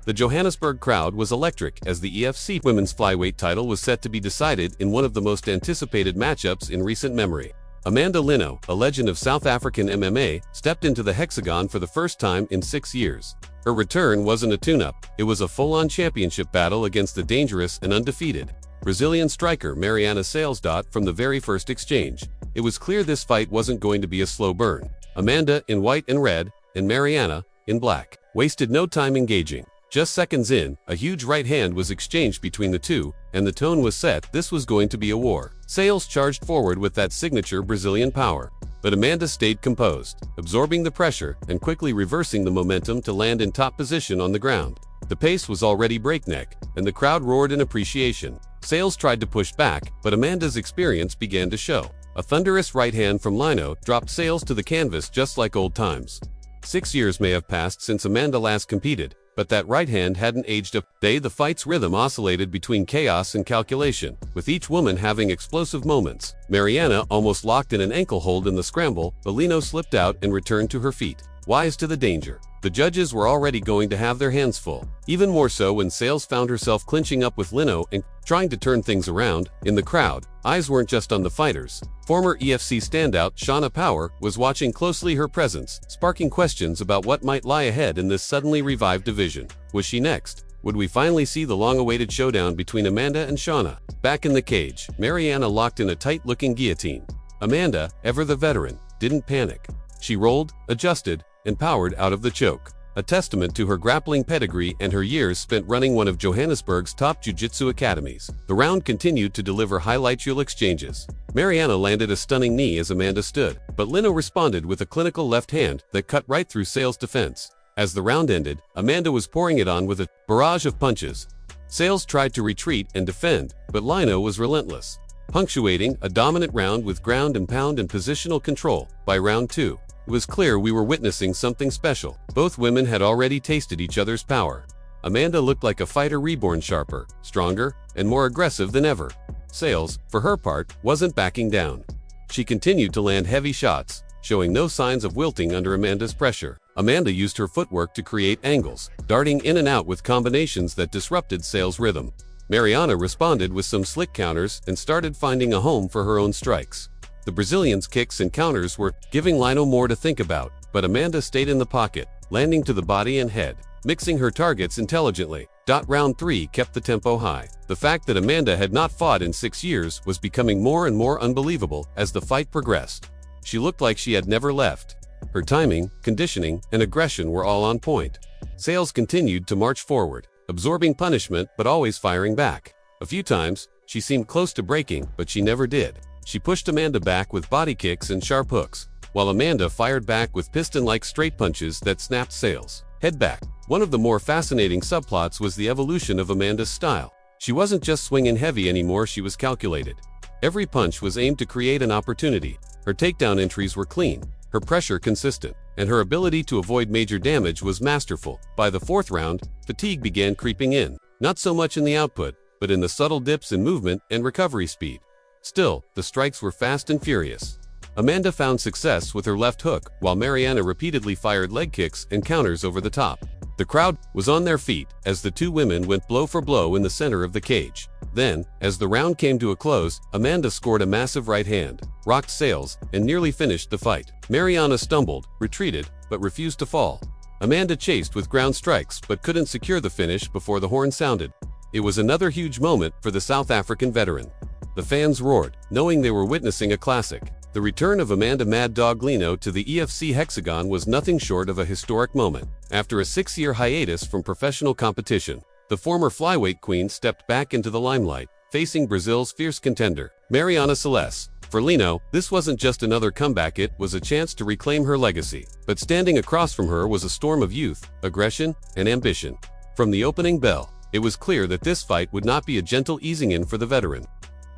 The Johannesburg crowd was electric as the EFC Women's Flyweight title was set to be decided in one of the most anticipated matchups in recent memory. Amanda Lino, a legend of South African MMA, stepped into the hexagon for the first time in 6 years. Her return wasn't a tune-up, it was a full-on championship battle against the dangerous and undefeated Brazilian striker Mariana Sales. From the very first exchange, it was clear this fight wasn't going to be a slow burn. Amanda, in white and red, and Mariana, in black, wasted no time engaging. Just seconds in, a huge right hand was exchanged between the two, and the tone was set. This was going to be a war. Sales charged forward with that signature Brazilian power, but Amanda stayed composed, absorbing the pressure and quickly reversing the momentum to land in top position on the ground. The pace was already breakneck, and the crowd roared in appreciation. Sales tried to push back, but Amanda's experience began to show. A thunderous right hand from Lino dropped Sales to the canvas just like old times. 6 years may have passed since Amanda last competed, but that right hand hadn't aged a day. The fight's rhythm oscillated between chaos and calculation, with each woman having explosive moments. Mariana almost locked in an ankle hold in the scramble, but Lino slipped out and returned to her feet, wise to the danger. The judges were already going to have their hands full, even more so when Sales found herself clinching up with Lino and trying to turn things around. In the crowd, eyes weren't just on the fighters. Former EFC standout Shauna Power was watching closely, her presence sparking questions about what might lie ahead in this suddenly revived division. Was she next? Would we finally see the long-awaited showdown between Amanda and Shauna? Back in the cage, Mariana locked in a tight-looking guillotine. Amanda, ever the veteran, didn't panic. She rolled, adjusted, and powered out of the choke, a testament to her grappling pedigree and her years spent running one of Johannesburg's top jiu-jitsu academies. The round continued to deliver highlight-reel exchanges. Mariana landed a stunning knee as Amanda stood, but Lino responded with a clinical left hand that cut right through Sales' defense. As the round ended, Amanda was pouring it on with a barrage of punches. Sales tried to retreat and defend, but Lino was relentless, punctuating a dominant round with ground and pound and positional control. By round 2, it was clear we were witnessing something special. Both women had already tasted each other's power. Amanda looked like a fighter reborn, sharper, stronger, and more aggressive than ever. Sales, for her part, wasn't backing down. She continued to land heavy shots, showing no signs of wilting under Amanda's pressure. Amanda used her footwork to create angles, darting in and out with combinations that disrupted Sales' rhythm. Mariana responded with some slick counters and started finding a home for her own strikes. The Brazilians' kicks and counters were giving Lino more to think about, but Amanda stayed in the pocket, landing to the body and head, mixing her targets intelligently. Round 3 kept the tempo high. The fact that Amanda had not fought in 6 years was becoming more and more unbelievable as the fight progressed. She looked like she had never left. Her timing, conditioning, and aggression were all on point. Sales continued to march forward, absorbing punishment but always firing back. A few times, she seemed close to breaking, but she never did. She pushed Amanda back with body kicks and sharp hooks, while Amanda fired back with piston-like straight punches that snapped Sales' head back. One of the more fascinating subplots was the evolution of Amanda's style. She wasn't just swinging heavy anymore, she was calculated. Every punch was aimed to create an opportunity. Her takedown entries were clean, her pressure consistent, and her ability to avoid major damage was masterful. By the 4th round, fatigue began creeping in, not so much in the output, but in the subtle dips in movement and recovery speed. Still, the strikes were fast and furious. Amanda found success with her left hook, while Mariana repeatedly fired leg kicks and counters over the top. The crowd was on their feet as the two women went blow for blow in the center of the cage. Then, as the round came to a close, Amanda scored a massive right hand, rocked Sales, and nearly finished the fight. Mariana stumbled, retreated, but refused to fall. Amanda chased with ground strikes but couldn't secure the finish before the horn sounded. It was another huge moment for the South African veteran. The fans roared, knowing they were witnessing a classic. The return of Amanda Mad Dog Lino to the EFC hexagon was nothing short of a historic moment. After a 6-year hiatus from professional competition, the former flyweight queen stepped back into the limelight, facing Brazil's fierce contender, Mariana Sales. For Lino, this wasn't just another comeback, it was a chance to reclaim her legacy. But standing across from her was a storm of youth, aggression, and ambition. From the opening bell, it was clear that this fight would not be a gentle easing in for the veteran.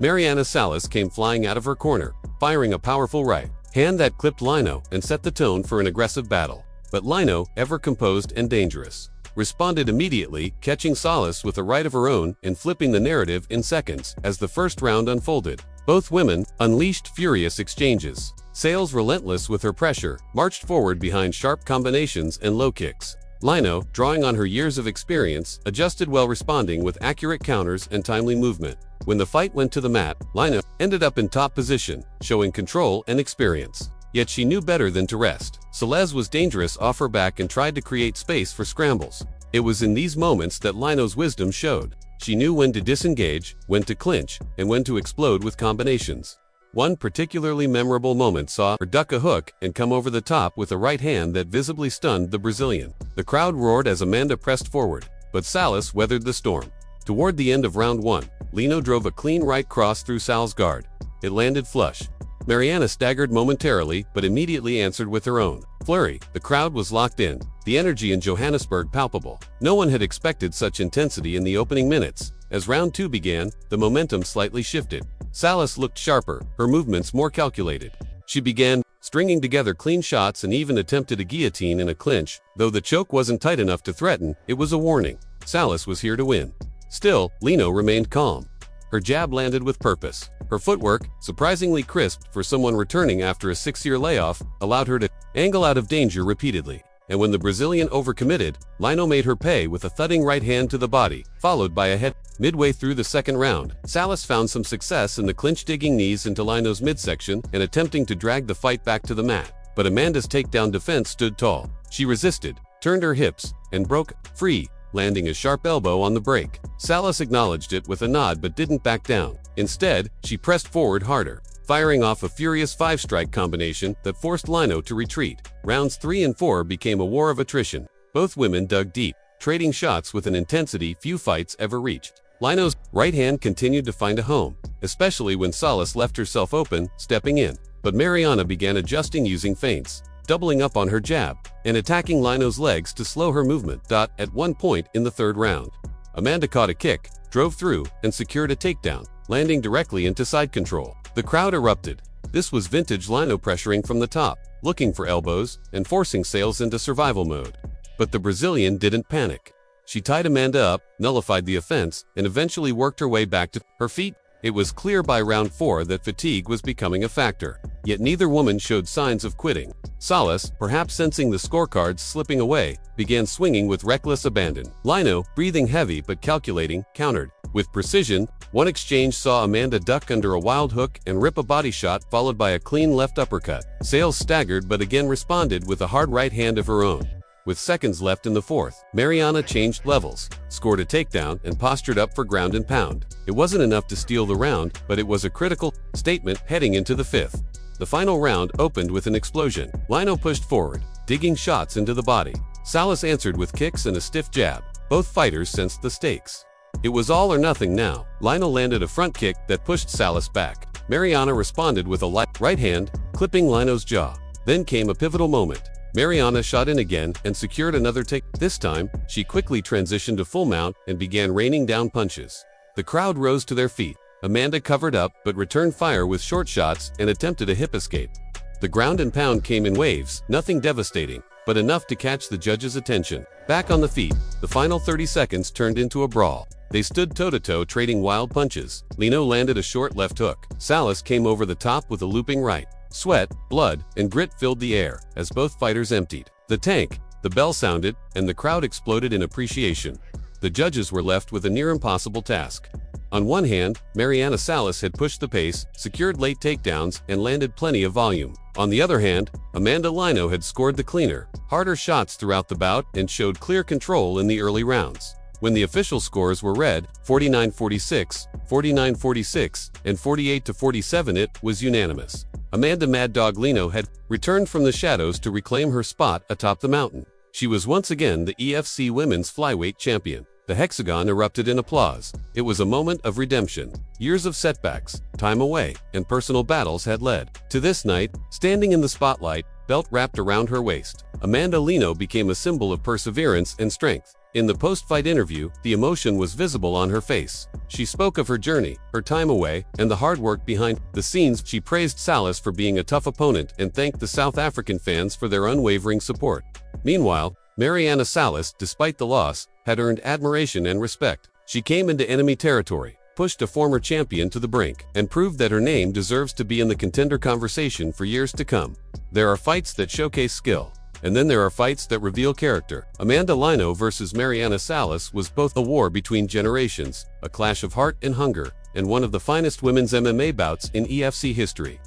Mariana Sales came flying out of her corner, firing a powerful right hand that clipped Lino and set the tone for an aggressive battle. But Lino, ever composed and dangerous, responded immediately, catching Sales with a right of her own and flipping the narrative in seconds. As the first round unfolded, both women unleashed furious exchanges. Sales, relentless with her pressure, marched forward behind sharp combinations and low kicks. Lino, drawing on her years of experience, adjusted well, responding with accurate counters and timely movement. When the fight went to the mat, Lino ended up in top position, showing control and experience. Yet she knew better than to rest. Celeste was dangerous off her back and tried to create space for scrambles. It was in these moments that Lino's wisdom showed. She knew when to disengage, when to clinch, and when to explode with combinations. One particularly memorable moment saw her duck a hook and come over the top with a right hand that visibly stunned the Brazilian. The crowd roared as Amanda pressed forward, but Salas weathered the storm. Toward the end of round 1, Lino drove a clean right cross through Sal's guard. It landed flush. Mariana staggered momentarily but immediately answered with her own flurry. The crowd was locked in, the energy in Johannesburg palpable. No one had expected such intensity in the opening minutes. As round 2 began, the momentum slightly shifted. Salas looked sharper, her movements more calculated. She began stringing together clean shots and even attempted a guillotine in a clinch. Though the choke wasn't tight enough to threaten, it was a warning. Salas was here to win. Still, Lino remained calm. Her jab landed with purpose. Her footwork, surprisingly crisp for someone returning after a 6-year layoff, allowed her to angle out of danger repeatedly. And when the Brazilian overcommitted, Lino made her pay with a thudding right hand to the body, followed by a head. Midway through the second round, Salas found some success in the clinch, digging knees into Lino's midsection and attempting to drag the fight back to the mat. But Amanda's takedown defense stood tall. She resisted, turned her hips, and broke free, landing a sharp elbow on the break. Salas acknowledged it with a nod but didn't back down. Instead, she pressed forward harder, firing off a furious 5-strike combination that forced Lino to retreat. Rounds 3 and 4 became a war of attrition. Both women dug deep, trading shots with an intensity few fights ever reached. Lino's right hand continued to find a home, especially when Salas left herself open, stepping in. But Mariana began adjusting, using feints, doubling up on her jab, and attacking Lino's legs to slow her movement. At one point in the third round, Amanda caught a kick, drove through, and secured a takedown, landing directly into side control. The crowd erupted. This was vintage Lino pressuring from the top, looking for elbows and forcing Sales into survival mode. But the Brazilian didn't panic. She tied Amanda up, nullified the offense, and eventually worked her way back to her feet. It was clear by round 4 that fatigue was becoming a factor, yet neither woman showed signs of quitting. Salas, perhaps sensing the scorecards slipping away, began swinging with reckless abandon. Lino, breathing heavy but calculating, countered. With precision, one exchange saw Amanda duck under a wild hook and rip a body shot, followed by a clean left uppercut. Sales staggered but again responded with a hard right hand of her own. With seconds left in the fourth, Mariana changed levels, scored a takedown, and postured up for ground and pound. It wasn't enough to steal the round, but it was a critical statement heading into the fifth. The final round opened with an explosion. Lino pushed forward, digging shots into the body. Salas answered with kicks and a stiff jab. Both fighters sensed the stakes. It was all or nothing now. Lino landed a front kick that pushed Salas back. Mariana responded with a light right hand, clipping Lino's jaw. Then came a pivotal moment. Mariana shot in again and secured another take. This time, she quickly transitioned to full mount and began raining down punches. The crowd rose to their feet. Amanda covered up but returned fire with short shots and attempted a hip escape. The ground and pound came in waves, nothing devastating, but enough to catch the judge's attention. Back on the feet, the final 30 seconds turned into a brawl. They stood toe-to-toe, trading wild punches. Lino landed a short left hook. Salas came over the top with a looping right. Sweat, blood, and grit filled the air as both fighters emptied the tank. The bell sounded, and the crowd exploded in appreciation. The judges were left with a near-impossible task. On one hand, Mariana Salas had pushed the pace, secured late takedowns, and landed plenty of volume. On the other hand, Amanda Lino had scored the cleaner, harder shots throughout the bout and showed clear control in the early rounds. When the official scores were read, 49-46, 49-46, and 48-47, it was unanimous. Amanda Mad Dog Lino had returned from the shadows to reclaim her spot atop the mountain. She was once again the EFC Women's Flyweight Champion. The hexagon erupted in applause. It was a moment of redemption. Years of setbacks, time away, and personal battles had led to this night, standing in the spotlight, belt wrapped around her waist. Amanda Lino became a symbol of perseverance and strength. In the post-fight interview, the emotion was visible on her face. She spoke of her journey, her time away, and the hard work behind the scenes. She praised Salas for being a tough opponent and thanked the South African fans for their unwavering support. Meanwhile, Mariana Salas, despite the loss, had earned admiration and respect. She came into enemy territory, pushed a former champion to the brink, and proved that her name deserves to be in the contender conversation for years to come. There are fights that showcase skill, And then there are fights that reveal character. Amanda Lino versus Mariana Salas was both a war between generations, a clash of heart and hunger, and one of the finest women's MMA bouts in EFC history.